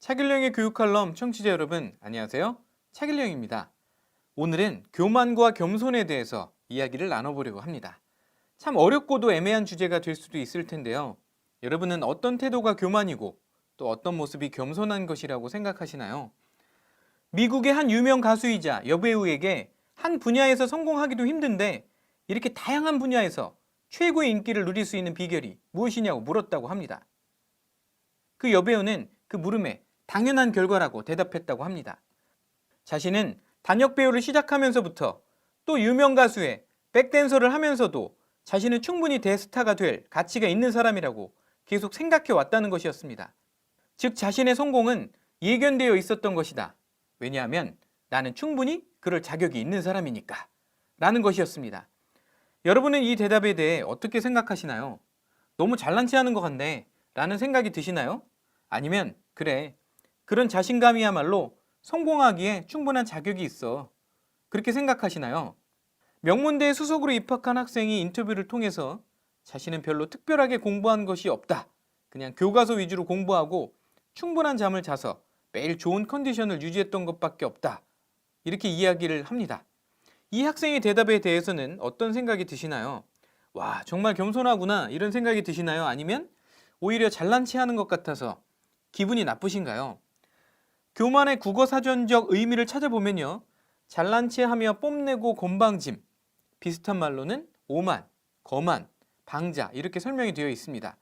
차길령의 교육 칼럼 청취자 여러분, 안녕하세요. 차길령입니다. 오늘은 교만과 겸손에 대해서 이야기를 나눠보려고 합니다. 참 어렵고도 애매한 주제가 될 수도 있을 텐데요. 여러분은 어떤 태도가 교만이고 또 어떤 모습이 겸손한 것이라고 생각하시나요? 미국의 한 유명 가수이자 여배우에게 한 분야에서 성공하기도 힘든데 이렇게 다양한 분야에서 최고의 인기를 누릴 수 있는 비결이 무엇이냐고 물었다고 합니다. 그 여배우는 그 물음에 당연한 결과라고 대답했다고 합니다. 자신은 단역 배우를 시작하면서부터 또 유명 가수의 백댄서를 하면서도 자신은 충분히 대스타가 될 가치가 있는 사람이라고 계속 생각해 왔다는 것이었습니다. 즉 자신의 성공은 예견되어 있었던 것이다. 왜냐하면 나는 충분히 그럴 자격이 있는 사람이니까 라는 것이었습니다. 여러분은 이 대답에 대해 어떻게 생각하시나요? 너무 잘난 체 하는 것 같네 라는 생각이 드시나요? 아니면 그래, 그런 자신감이야말로 성공하기에 충분한 자격이 있어, 그렇게 생각하시나요? 명문대에 수석으로 입학한 학생이 인터뷰를 통해서 자신은 별로 특별하게 공부한 것이 없다, 그냥 교과서 위주로 공부하고 충분한 잠을 자서 매일 좋은 컨디션을 유지했던 것밖에 없다, 이렇게 이야기를 합니다. 이 학생의 대답에 대해서는 어떤 생각이 드시나요? 와, 정말 겸손하구나 이런 생각이 드시나요? 아니면 오히려 잘난 체 하는 것 같아서 기분이 나쁘신가요? 교만의 국어사전적 의미를 찾아보면요, 잘난 체 하며 뽐내고 건방짐, 비슷한 말로는 오만, 거만, 방자 이렇게 설명이 되어 있습니다.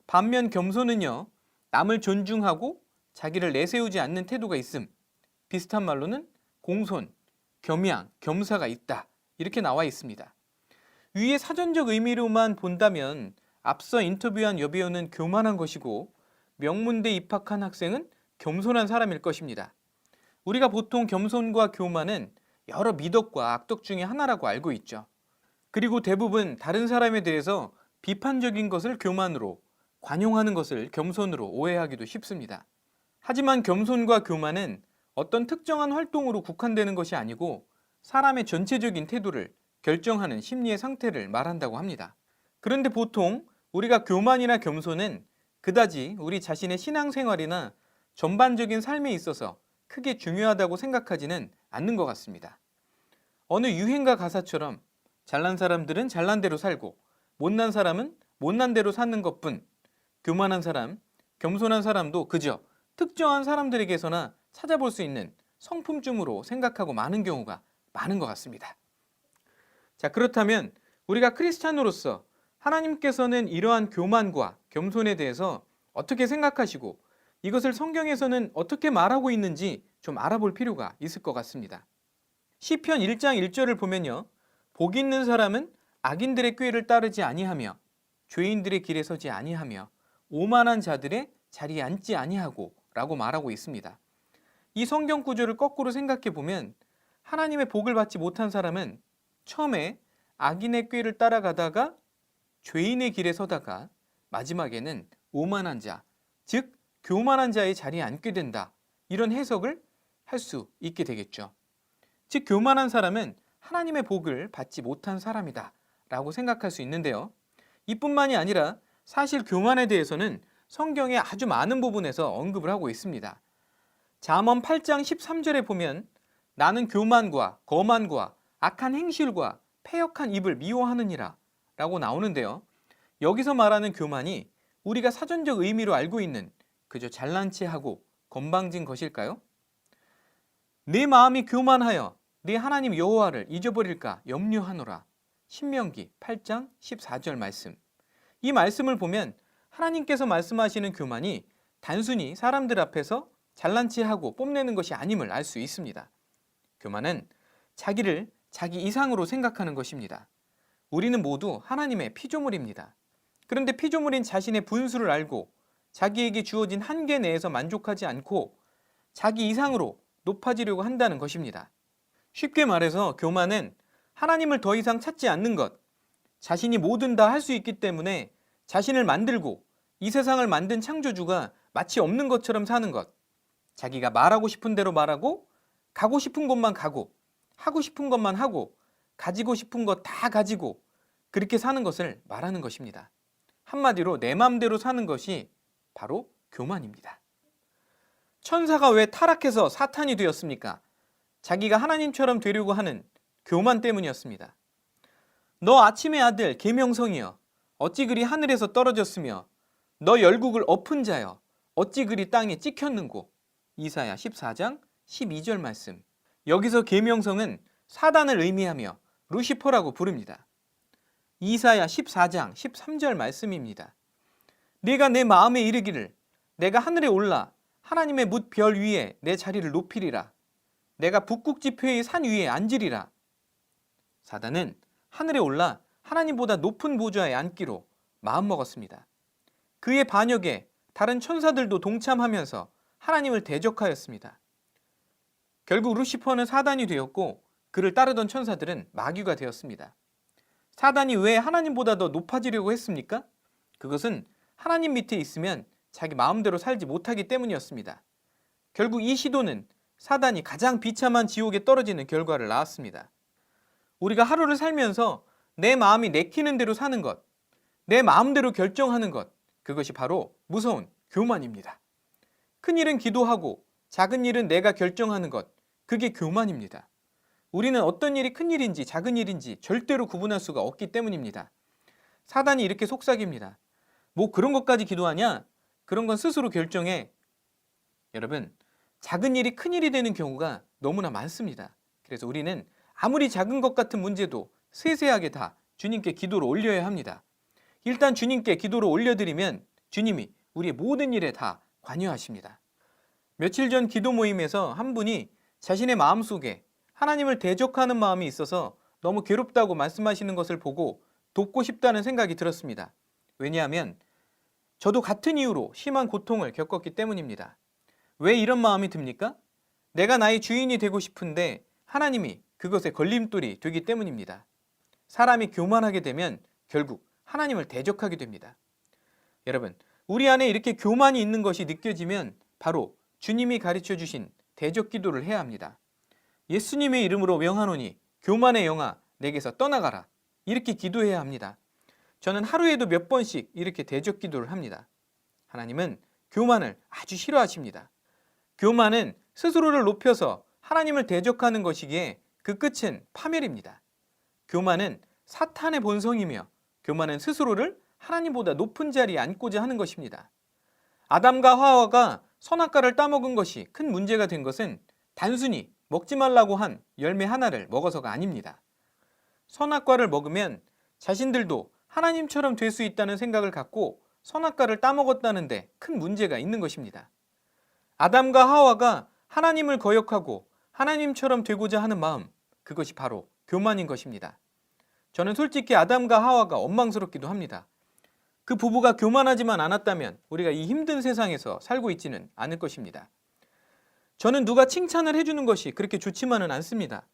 반면 겸손은요, 남을 존중하고 자기를 내세우지 않는 태도가 있음, 비슷한 말로는 공손, 겸양, 겸사가 있다 이렇게 나와 있습니다. 위의 사전적 의미로만 본다면 앞서 인터뷰한 여배우는 교만한 것이고 명문대 입학한 학생은 겸손한 사람일 것입니다. 우리가 보통 겸손과 교만은 여러 미덕과 악덕 중에 하나라고 알고 있죠. 그리고 대부분 다른 사람에 대해서 비판적인 것을 교만으로, 관용하는 것을 겸손으로 오해하기도 쉽습니다. 하지만 겸손과 교만은 어떤 특정한 활동으로 국한되는 것이 아니고 사람의 전체적인 태도를 결정하는 심리의 상태를 말한다고 합니다. 그런데 보통 우리가 교만이나 겸손은 그다지 우리 자신의 신앙생활이나 전반적인 삶에 있어서 크게 중요하다고 생각하지는 않는 것 같습니다. 어느 유행가 가사처럼 잘난 사람들은 잘난 대로 살고 못난 사람은 못난 대로 사는 것뿐, 교만한 사람, 겸손한 사람도 그저 특정한 사람들에게서나 찾아볼 수 있는 성품쯤으로 생각하고 많은 경우가 많은 것 같습니다. 자, 그렇다면 우리가 크리스찬으로서 하나님께서는 이러한 교만과 겸손에 대해서 어떻게 생각하시고 이것을 성경에서는 어떻게 말하고 있는지 좀 알아볼 필요가 있을 것 같습니다. 시편 1장 1절을 보면요, 복 있는 사람은 악인들의 꾀를 따르지 아니하며 죄인들의 길에 서지 아니하며 오만한 자들의 자리에 앉지 아니하고 라고 말하고 있습니다. 이 성경 구절을 거꾸로 생각해 보면 하나님의 복을 받지 못한 사람은 처음에 악인의 꾀를 따라가다가 죄인의 길에 서다가 마지막에는 오만한 자, 즉 교만한 자의 자리에 앉게 된다, 이런 해석을 할 수 있게 되겠죠. 즉 교만한 사람은 하나님의 복을 받지 못한 사람이다 라고 생각할 수 있는데요. 이뿐만이 아니라 사실 교만에 대해서는 성경의 아주 많은 부분에서 언급을 하고 있습니다. 잠언 8장 13절에 보면 나는 교만과 거만과 악한 행실과 패역한 입을 미워하느니라 라고 나오는데요. 여기서 말하는 교만이 우리가 사전적 의미로 알고 있는 그저 잘난 체하고 건방진 것일까요? 내 마음이 교만하여 내 하나님 여호와를 잊어버릴까 염려하노라. 신명기 8장 14절 말씀. 이 말씀을 보면 하나님께서 말씀하시는 교만이 단순히 사람들 앞에서 잘난 체하고 뽐내는 것이 아님을 알 수 있습니다. 교만은 자기를 자기 이상으로 생각하는 것입니다. 우리는 모두 하나님의 피조물입니다. 그런데 피조물인 자신의 분수를 알고 자기에게 주어진 한계 내에서 만족하지 않고 자기 이상으로 높아지려고 한다는 것입니다. 쉽게 말해서 교만은 하나님을 더 이상 찾지 않는 것, 자신이 뭐든 다 할 수 있기 때문에 자신을 만들고 이 세상을 만든 창조주가 마치 없는 것처럼 사는 것, 자기가 말하고 싶은 대로 말하고 가고 싶은 곳만 가고 하고 싶은 것만 하고 가지고 싶은 것 다 가지고 그렇게 사는 것을 말하는 것입니다. 한마디로 내 마음대로 사는 것이 바로 교만입니다. 천사가 왜 타락해서 사탄이 되었습니까? 자기가 하나님처럼 되려고 하는 교만 때문이었습니다. 너 아침의 아들 계명성이여 어찌 그리 하늘에서 떨어졌으며 너 열국을 엎은 자여 어찌 그리 땅에 찍혔는고. 이사야 14장 12절 말씀. 여기서 계명성은 사단을 의미하며 루시퍼라고 부릅니다. 이사야 14장 13절 말씀입니다. 내가 내 마음에 이르기를 내가 하늘에 올라 하나님의 뭇 별 위에 내 자리를 높이리라. 내가 북극지폐의 산 위에 앉으리라. 사단은 하늘에 올라 하나님보다 높은 보좌에 앉기로 마음먹었습니다. 그의 반역에 다른 천사들도 동참하면서 하나님을 대적하였습니다. 결국 루시퍼는 사단이 되었고 그를 따르던 천사들은 마귀가 되었습니다. 사단이 왜 하나님보다 더 높아지려고 했습니까? 그것은 하나님 밑에 있으면 자기 마음대로 살지 못하기 때문이었습니다. 결국 이 시도는 사단이 가장 비참한 지옥에 떨어지는 결과를 낳았습니다. 우리가 하루를 살면서 내 마음이 내키는 대로 사는 것, 내 마음대로 결정하는 것, 그것이 바로 무서운 교만입니다. 큰 일은 기도하고 작은 일은 내가 결정하는 것, 그게 교만입니다. 우리는 어떤 일이 큰 일인지 작은 일인지 절대로 구분할 수가 없기 때문입니다. 사단이 이렇게 속삭입니다. 뭐 그런 것까지 기도하냐? 그런 건 스스로 결정해. 여러분, 작은 일이 큰 일이 되는 경우가 너무나 많습니다. 그래서 우리는 아무리 작은 것 같은 문제도 세세하게 다 주님께 기도로 올려야 합니다. 일단 주님께 기도로 올려드리면 주님이 우리의 모든 일에 다 관여하십니다. 며칠 전 기도 모임에서 한 분이 자신의 마음속에 하나님을 대적하는 마음이 있어서 너무 괴롭다고 말씀하시는 것을 보고 돕고 싶다는 생각이 들었습니다. 왜냐하면 저도 같은 이유로 심한 고통을 겪었기 때문입니다. 왜 이런 마음이 듭니까? 내가 나의 주인이 되고 싶은데 하나님이 그것에 걸림돌이 되기 때문입니다. 사람이 교만하게 되면 결국 하나님을 대적하게 됩니다. 여러분, 우리 안에 이렇게 교만이 있는 것이 느껴지면 바로 주님이 가르쳐 주신 대적 기도를 해야 합니다. 예수님의 이름으로 명하노니 교만의 영아 내게서 떠나가라. 이렇게 기도해야 합니다. 저는 하루에도 몇 번씩 이렇게 대적 기도를 합니다. 하나님은 교만을 아주 싫어하십니다. 교만은 스스로를 높여서 하나님을 대적하는 것이기에 그 끝은 파멸입니다. 교만은 사탄의 본성이며 교만은 스스로를 하나님보다 높은 자리에 앉고자 하는 것입니다. 아담과 하와가 선악과를 따먹은 것이 큰 문제가 된 것은 단순히 먹지 말라고 한 열매 하나를 먹어서가 아닙니다. 선악과를 먹으면 자신들도 하나님처럼 될 수 있다는 생각을 갖고 선악과를 따먹었다는데 큰 문제가 있는 것입니다. 아담과 하와가 하나님을 거역하고 하나님처럼 되고자 하는 마음, 그것이 바로 교만인 것입니다. 저는 솔직히 아담과 하와가 원망스럽기도 합니다. 그 부부가 교만하지만 않았다면 우리가 이 힘든 세상에서 살고 있지는 않을 것입니다. 저는 누가 칭찬을 해주는 것이 그렇게 좋지만은 않습니다.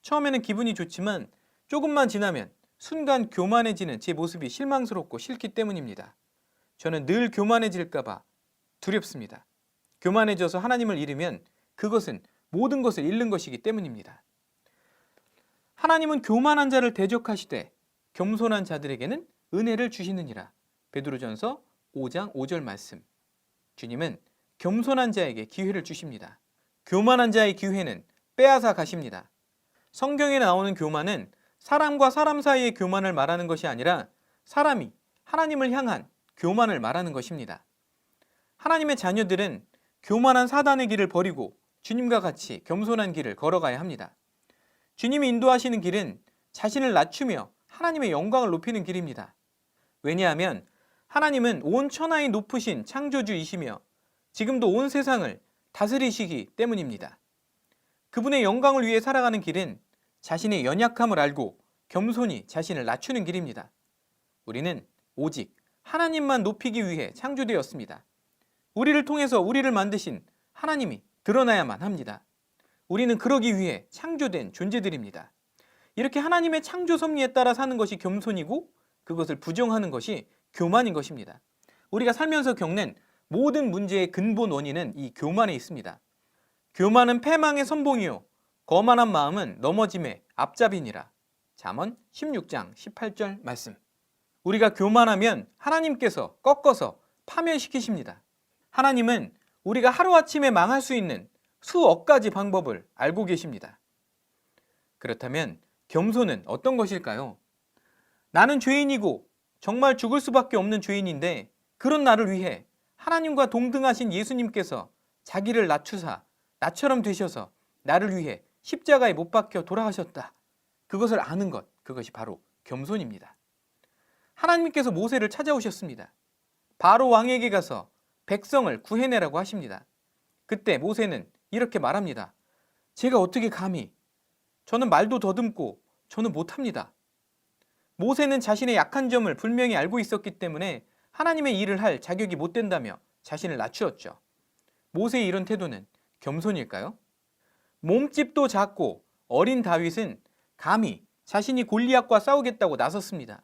처음에는 기분이 좋지만 조금만 지나면 순간 교만해지는 제 모습이 실망스럽고 싫기 때문입니다. 저는 늘 교만해질까봐 두렵습니다. 교만해져서 하나님을 잃으면 그것은 모든 것을 잃는 것이기 때문입니다. 하나님은 교만한 자를 대적하시되 겸손한 자들에게는 은혜를 주시느니라. 베드로전서 5장 5절 말씀. 주님은 겸손한 자에게 기회를 주십니다. 교만한 자의 기회는 빼앗아 가십니다. 성경에 나오는 교만은 사람과 사람 사이의 교만을 말하는 것이 아니라 사람이 하나님을 향한 교만을 말하는 것입니다. 하나님의 자녀들은 교만한 사단의 길을 버리고 주님과 같이 겸손한 길을 걸어가야 합니다. 주님이 인도하시는 길은 자신을 낮추며 하나님의 영광을 높이는 길입니다. 왜냐하면 하나님은 온 천하의 높으신 창조주이시며 지금도 온 세상을 다스리시기 때문입니다. 그분의 영광을 위해 살아가는 길은 자신의 연약함을 알고 겸손히 자신을 낮추는 길입니다. 우리는 오직 하나님만 높이기 위해 창조되었습니다. 우리를 통해서 우리를 만드신 하나님이 드러나야만 합니다. 우리는 그러기 위해 창조된 존재들입니다. 이렇게 하나님의 창조 섭리에 따라 사는 것이 겸손이고 그것을 부정하는 것이 교만인 것입니다. 우리가 살면서 겪는 모든 문제의 근본 원인은 이 교만에 있습니다. 교만은 패망의 선봉이요 거만한 마음은 넘어짐의 앞잡이니라. 잠언 16장 18절 말씀. 우리가 교만하면 하나님께서 꺾어서 파멸시키십니다. 하나님은 우리가 하루아침에 망할 수 있는 수억 가지 방법을 알고 계십니다. 그렇다면 겸손은 어떤 것일까요? 나는 죄인이고 정말 죽을 수밖에 없는 죄인인데 그런 나를 위해 하나님과 동등하신 예수님께서 자기를 낮추사 나처럼 되셔서 나를 위해 십자가에 못 박혀 돌아가셨다. 그것을 아는 것, 그것이 바로 겸손입니다. 하나님께서 모세를 찾아오셨습니다. 바로 왕에게 가서 백성을 구해내라고 하십니다. 그때 모세는 이렇게 말합니다. 제가 어떻게 감히? 저는 말도 더듬고 저는 못합니다. 모세는 자신의 약한 점을 분명히 알고 있었기 때문에 하나님의 일을 할 자격이 못 된다며 자신을 낮추었죠. 모세의 이런 태도는 겸손일까요? 몸집도 작고 어린 다윗은 감히 자신이 골리앗과 싸우겠다고 나섰습니다.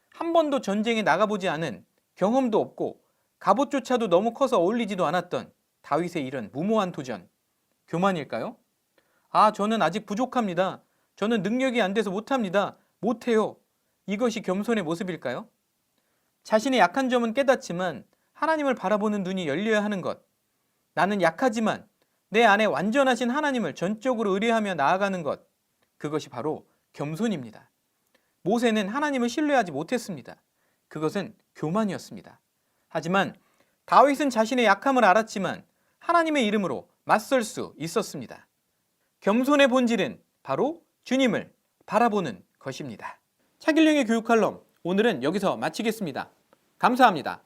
한 번도 전쟁에 나가보지 않은 경험도 없고 갑옷조차도 너무 커서 어울리지도 않았던 다윗의 이런 무모한 도전, 교만일까요? 저는 아직 부족합니다. 저는 능력이 안 돼서 못합니다. 못해요. 이것이 겸손의 모습일까요? 자신의 약한 점은 깨닫지만 하나님을 바라보는 눈이 열려야 하는 것. 나는 약하지만 내 안에 완전하신 하나님을 전적으로 의뢰하며 나아가는 것. 그것이 바로 겸손입니다. 모세는 하나님을 신뢰하지 못했습니다. 그것은 교만이었습니다. 하지만 다윗은 자신의 약함을 알았지만 하나님의 이름으로 맞설 수 있었습니다. 겸손의 본질은 바로 주님을 바라보는 것입니다. 차길령의 교육 칼럼, 오늘은 여기서 마치겠습니다. 감사합니다.